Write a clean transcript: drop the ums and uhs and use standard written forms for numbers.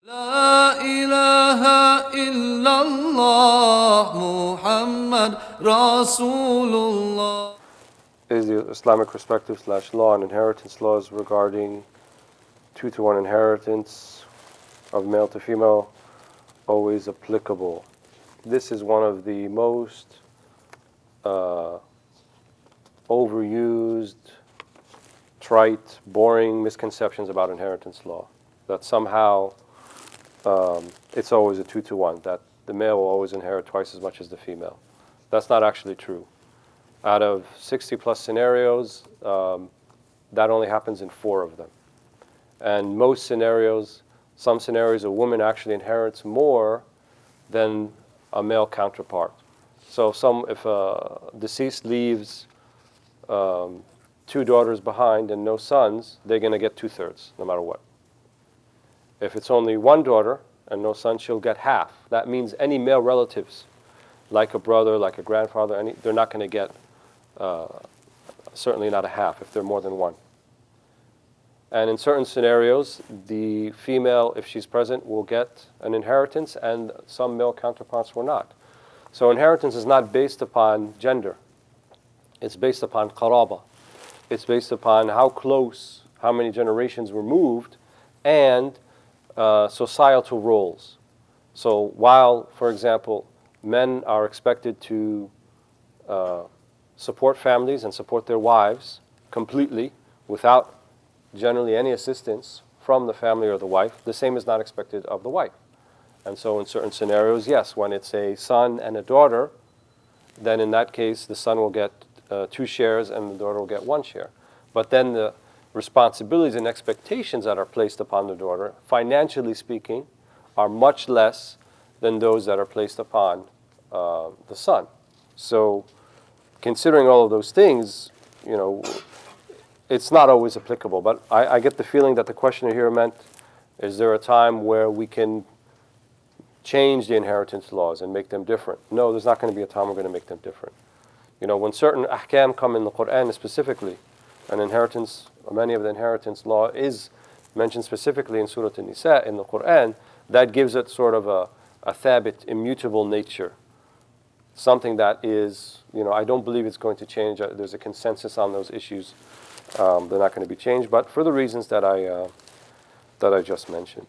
لا إله إلا الله محمد رسول الله. Is the Islamic perspective / law and inheritance laws regarding 2-to-1 inheritance of male to female always applicable? This is one of the most overused, trite, boring misconceptions about inheritance law. That somehow it's always a 2-to-1, that the male will always inherit twice as much as the female. That's not actually true. Out of 60 plus scenarios, that only happens in 4 of them. And most scenarios, some scenarios, a woman actually inherits more than a male counterpart. So if a deceased leaves 2 daughters behind and no sons, they're going to get 2/3, no matter what. If it's only 1 daughter and no son, she'll get half. That means any male relatives, like a brother, like a grandfather, they're not going to get, certainly not a half if they're more than 1. And in certain scenarios, the female, if she's present, will get an inheritance, and some male counterparts will not. So inheritance is not based upon gender. It's based upon qaraba. It's based upon how close, how many generations were moved, and societal roles. So while, for example, men are expected to support families and support their wives completely without generally any assistance from the family or the wife, the same is not expected of the wife. And so in certain scenarios, yes, when it's a son and a daughter, then in that case the son will get 2 shares and the daughter will get 1 share. But then the responsibilities and expectations that are placed upon the daughter, financially speaking, are much less than those that are placed upon the son. So considering all of those things, it's not always applicable. But I get the feeling that the questioner here meant, is there a time where we can change the inheritance laws and make them different? No, there's not going to be a time we're going to make them different. When certain ahkam come in the Quran specifically, many of the inheritance law is mentioned specifically in Surah An-Nisa in the Quran, that gives it sort of a thabit, immutable nature. Something that is, I don't believe it's going to change. There's a consensus on those issues. They're not going to be changed, but for the reasons that I just mentioned.